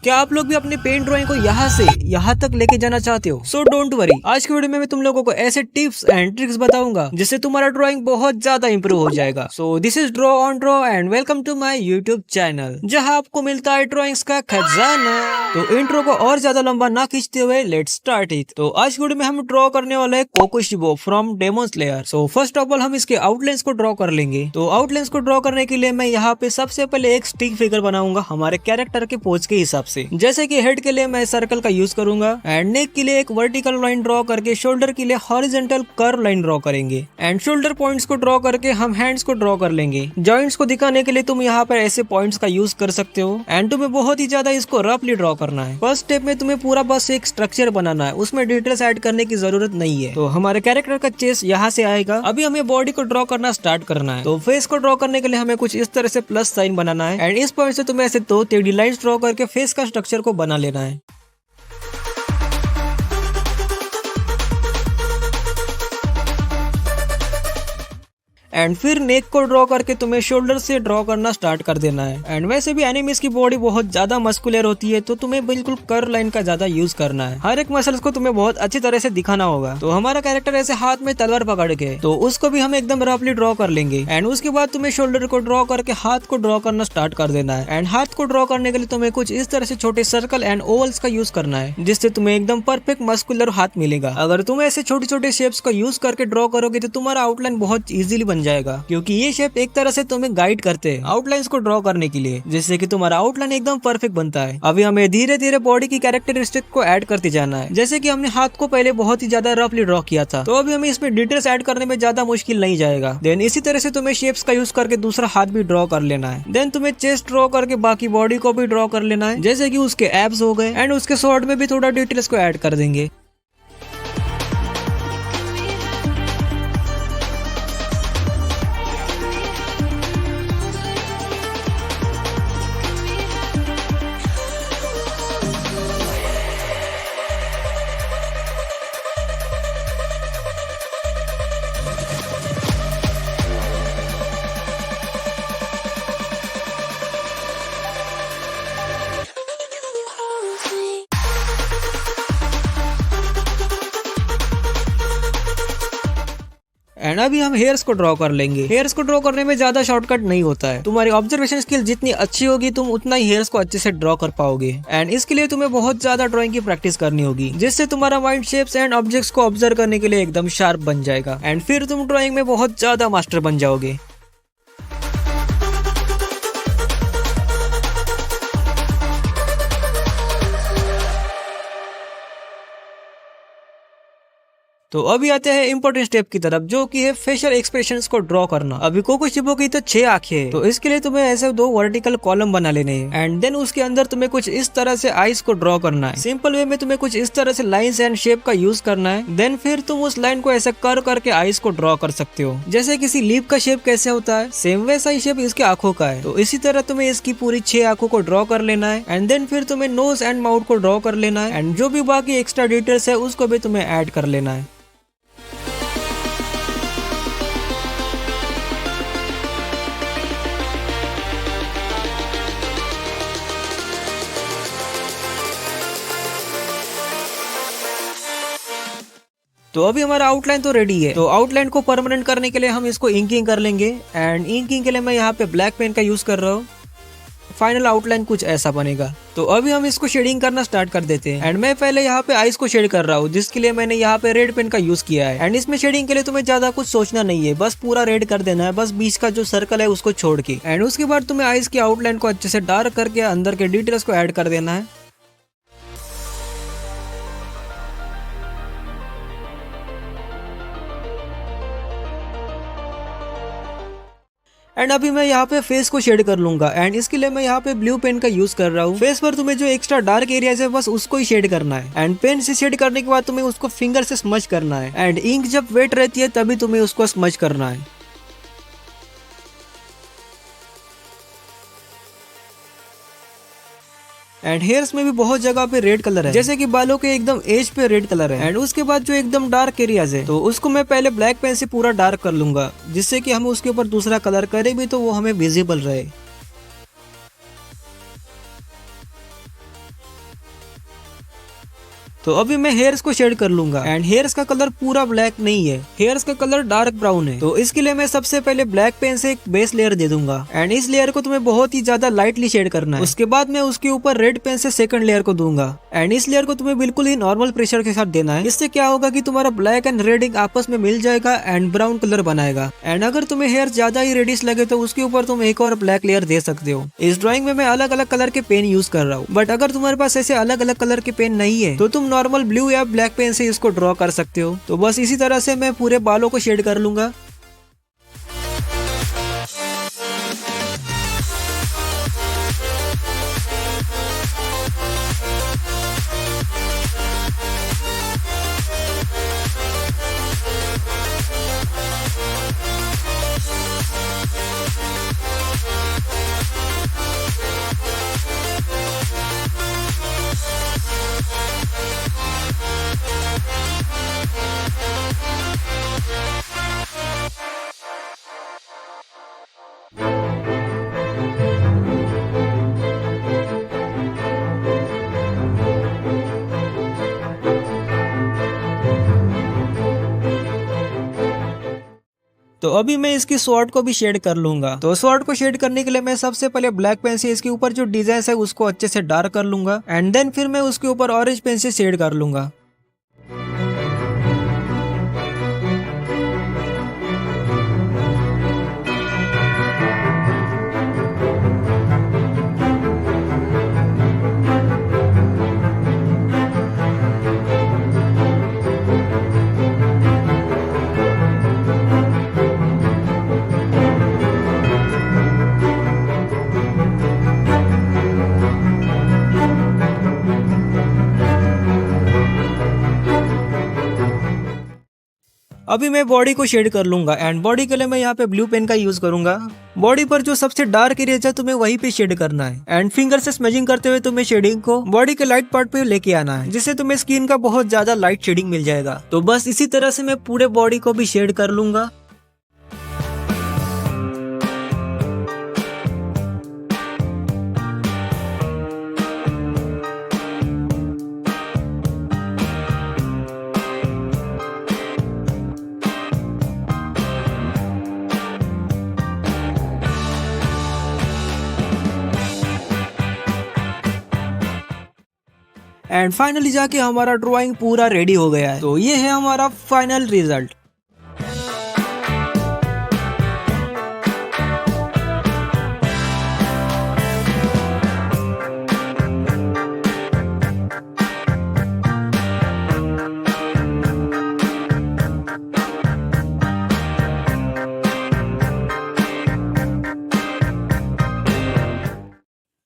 क्या आप लोग भी अपने पेंट ड्राइंग को यहाँ से यहाँ तक लेके जाना चाहते हो? सो डोंट वरी, आज की वीडियो में मैं तुम लोगों को ऐसे टिप्स एंड ट्रिक्स बताऊंगा जिससे तुम्हारा ड्राइंग बहुत ज्यादा इंप्रूव हो जाएगा। So this is draw on draw and welcome to my YouTube channel, जहाँ आपको मिलता है ड्राइंग्स का खजाना। तो इंट्रो को और ज्यादा लंबा ना खींचते हुए लेट्स स्टार्ट इट। तो आज की वीडियो में हम ड्रॉ करने वाले हैं Kokushibo from Demon Slayer. So first of all हम इसके आउटलाइंस को ड्रॉ कर लेंगे। तो आउटलाइंस को ड्रॉ करने के लिए मैं यहाँ पे सबसे पहले एक स्टिक फिगर बनाऊंगा हमारे कैरेक्टर के पोज के हिसाब से। जैसे कि हेड के लिए मैं सर्कल का यूज करूंगा एंड नेक के लिए एक वर्टिकल लाइन ड्रॉ करके शोल्डर के लिए हॉरिजॉन्टल कर्व लाइन ड्रॉ करेंगे एंड शोल्डर पॉइंट्स को ड्रॉ करके हम हैंड्स को ड्रॉ कर लेंगे। जॉइंट्स को दिखाने के लिए तुम यहाँ पर ऐसे पॉइंट्स का यूज कर सकते हो एंड तुम्हें बहुत ही ज्यादा इसको रफली ड्रॉ करना है। फर्स्ट स्टेप में तुम्हें पूरा बस एक स्ट्रक्चर बनाना है, उसमें डिटेल्स ऐड करने की जरूरत नहीं है। तो हमारे कैरेक्टर का चेस्ट यहाँ से आएगा। अभी हमें बॉडी को ड्रॉ करना स्टार्ट करना है। तो फेस को ड्रॉ करने के लिए हमें कुछ इस तरह से प्लस साइन बनाना है एंड इस पॉइंट से तुम्हें ऐसे दो टेढ़ी लाइंस ड्रॉ करके फेस का स्ट्रक्चर को बना लेना है। एंड फिर नेक को ड्रॉ करके तुम्हें शोल्डर से ड्रॉ करना स्टार्ट कर देना है। एंड वैसे भी एनिमीज की बॉडी बहुत ज्यादा मस्कुलर होती है, तो तुम्हें बिल्कुल कर्व लाइन का ज्यादा यूज करना है। हर एक मसल्स को तुम्हें बहुत अच्छी तरह से दिखाना होगा। तो हमारा कैरेक्टर ऐसे हाथ में तलवार पकड़ के, तो उसको भी हम एकदम रफली ड्रॉ कर लेंगे एंड उसके बाद तुम्हें शोल्डर को ड्रॉ करके हाथ को ड्रॉ करना स्टार्ट कर देना है। एंड हाथ को ड्रॉ करने के लिए तुम्हें कुछ इस तरह से छोटे सर्कल एंड ओवल्स का यूज करना है, जिससे तुम्हें एकदम परफेक्ट मस्कुलर हाथ मिलेगा। अगर तुम ऐसे छोटे छोटे शेप्स का यूज करके ड्रॉ करोगे तो तुम्हारा आउटलाइन बहुत इजीली बन जाएगा, क्योंकि ये शेप एक तरह से तुम्हें गाइड करते हैं आउटलाइंस को ड्रॉ करने के लिए, जिससे कि तुम्हारा आउटलाइन एकदम परफेक्ट बनता है। अभी हमें धीरे धीरे बॉडी की कैरेक्टरिस्टिक को ऐड करते जाना है। जैसे कि हमने हाथ को पहले बहुत ही ज्यादा रफली ड्रॉ किया था, तो अभी हमें इसमें डिटेल्स ऐड करने में ज्यादा मुश्किल नहीं जाएगा। देन इसी तरह से तुम्हें शेप्स का यूज करके दूसरा हाथ भी ड्रॉ कर लेना है। देन तुम्हें चेस्ट ड्रॉ करके बाकी बॉडी को भी ड्रॉ कर लेना है, जैसे कि उसके एब्स हो गए एंड उसके शॉर्ट में भी थोड़ा डिटेल्स को ऐड कर देंगे। एंड अभी हम हेयर्स को ड्रॉ कर लेंगे। हेयर्स को ड्रॉ करने में ज्यादा शॉर्टकट नहीं होता है। तुम्हारी ऑब्जर्वेशन स्किल जितनी अच्छी होगी तुम उतना ही हेयर्स को अच्छे से ड्रॉ कर पाओगे एंड इसके लिए तुम्हें बहुत ज्यादा ड्राइंग की प्रैक्टिस करनी होगी, जिससे तुम्हारा माइंड शेप्स एंड ऑब्जेक्ट्स को ऑब्जर्व करने के लिए एकदम शार्प बन जाएगा एंड फिर तुम ड्राइंग में बहुत ज्यादा मास्टर बन जाओगे। तो अभी आते हैं इंपॉर्टेंट स्टेप की तरफ, जो कि है फेशियल एक्सप्रेशंस को ड्रॉ करना। अभी कोकोशिबो की तो 6 आंखें हैं, तो इसके लिए तुम्हें ऐसे 2 वर्टिकल कॉलम बना लेने हैं एंड देन उसके अंदर तुम्हें कुछ इस तरह से आईज को ड्रॉ करना है। सिंपल वे में तुम्हें कुछ इस तरह से लाइंस एंड शेप का यूज करना है। देन फिर तुम उस लाइन को ऐसे कर्व करके आईज को ड्रॉ कर सकते हो, जैसे किसी लीफ का शेप कैसे होता है सेम वैसा ही शेप इसके आंखों का है। तो इसी तरह तुम्हें इसकी पूरी 6 आंखों को ड्रॉ कर लेना है एंड देन फिर तुम्हें नोज एंड माउथ को ड्रॉ कर लेना है एंड जो भी बाकी एक्स्ट्रा डिटेल्स है उसको भी तुम्हें ऐड कर लेना है। तो अभी हमारा आउटलाइन तो रेडी है। तो आउटलाइन को परमानेंट करने के लिए हम इसको इंकिंग कर लेंगे एंड इंकिंग के लिए मैं यहाँ पे ब्लैक पेन का यूज कर रहा हूँ। फाइनल आउटलाइन कुछ ऐसा बनेगा। तो अभी हम इसको शेडिंग करना स्टार्ट कर देते हैं एंड मैं पहले यहाँ पे आईज को शेड कर रहा हूँ, जिसके लिए मैंने यहाँ पे रेड पेन का यूज किया है एंड इसमें शेडिंग के लिए तुम्हें ज्यादा कुछ सोचना नहीं है, बस पूरा रेड कर देना है, बस बीच का जो सर्कल है उसको छोड़ के। एंड उसके बाद तुम्हें आईज की आउटलाइन को अच्छे से डार्क करके अंदर के डिटेल्स को ऐड कर देना है। एंड अभी मैं यहाँ पे फेस को शेड कर लूंगा एंड इसके लिए मैं यहाँ पे ब्लू पेन का यूज कर रहा हूँ। फेस पर तुम्हें जो एक्स्ट्रा डार्क एरियाज है बस उसको ही शेड करना है एंड पेन से शेड करने के बाद तुम्हें उसको फिंगर से स्मच करना है एंड इंक जब वेट रहती है तभी तुम्हें उसको स्मच करना है। एंड हेयर्स में भी बहुत जगह पे रेड कलर है, जैसे कि बालों के एकदम एज पे रेड कलर है। एंड उसके बाद जो एकदम डार्क एरियाज है तो उसको मैं पहले ब्लैक पेन से पूरा डार्क कर लूंगा, जिससे कि हम उसके ऊपर दूसरा कलर करें भी तो वो हमें विजिबल रहे। तो अभी मैं हेयर्स को शेड कर लूंगा एंड हेयर्स का कलर पूरा ब्लैक नहीं है, हेयर्स का कलर डार्क ब्राउन है। तो इसके लिए मैं सबसे पहले ब्लैक पेन से एक बेस लेयर दे दूंगा एंड इस लेयर को तुम्हें बहुत ही ज्यादा लाइटली शेड करना है। उसके बाद मैं उसके ऊपर रेड पेन से सेकंड लेयर को दूंगा एंड इस लेयर को तुम्हें बिल्कुल ही नॉर्मल प्रेशर के साथ देना है। इससे क्या होगा कि तुम्हारा ब्लैक एंड रेड इंक आपस में मिल जाएगा एंड ब्राउन कलर बनाएगा। एंड अगर तुम्हें हेयर ज्यादा ही रेडिश लगे तो उसके ऊपर तुम एक और ब्लैक लेयर दे सकते हो। इस ड्राइंग में मैं अलग अलग कलर के पेन यूज कर रहा हूँ, बट अगर तुम्हारे पास ऐसे अलग अलग कलर के पेन नहीं है तो तुम नॉर्मल ब्लू या ब्लैक पेन से इसको ड्रॉ कर सकते हो। तो बस इसी तरह से मैं पूरे बालों को शेड कर लूंगा। तो अभी मैं इसकी स्वॉर्ड को भी शेड कर लूंगा। तो स्वॉर्ड को शेड करने के लिए मैं सबसे पहले ब्लैक पेन से इसके ऊपर जो डिजाइन है उसको अच्छे से डार्क कर लूंगा एंड देन फिर मैं उसके ऊपर ऑरेंज पेन से शेड कर लूंगा। अभी मैं बॉडी को शेड कर लूंगा एंड बॉडी के लिए मैं यहाँ पे ब्लू पेन का यूज करूंगा। बॉडी पर जो सबसे डार्क एरिया है तुम्हें वहीं पे शेड करना है एंड फिंगर से स्मेजिंग करते हुए तुम्हें शेडिंग को बॉडी के लाइट पार्ट पे लेके आना है, जिससे तुम्हें स्किन का बहुत ज्यादा लाइट शेडिंग मिल जाएगा। तो बस इसी तरह से मैं पूरे बॉडी को भी शेड कर लूंगा। एंड फाइनली जाके हमारा ड्राइंग पूरा रेडी हो गया है। तो ये है हमारा final result.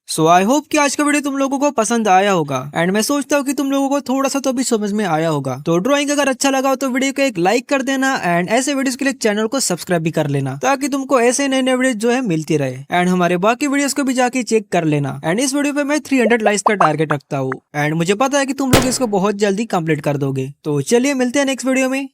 So I hope कि आज का वीडियो तुम लोगों को पसंद आया होगा एंड मैं सोचता हूँ कि तुम लोगों को थोड़ा सा तो भी समझ में आया होगा। तो ड्राइंग अगर अच्छा लगा हो तो वीडियो को एक लाइक कर देना एंड ऐसे वीडियोस के लिए चैनल को सब्सक्राइब भी कर लेना, ताकि तुमको ऐसे नए नए वीडियो जो है मिलती रहे। एंड हमारे बाकी वीडियोस को भी जाके चेक कर लेना। एंड इस वीडियो पे मैं 300 लाइक्स का टारगेट रखता हूँ एंड मुझे पता है कि तुम लोग इसको बहुत जल्दी कंप्लीट कर दोगे। तो चलिए मिलते हैं नेक्स्ट वीडियो में।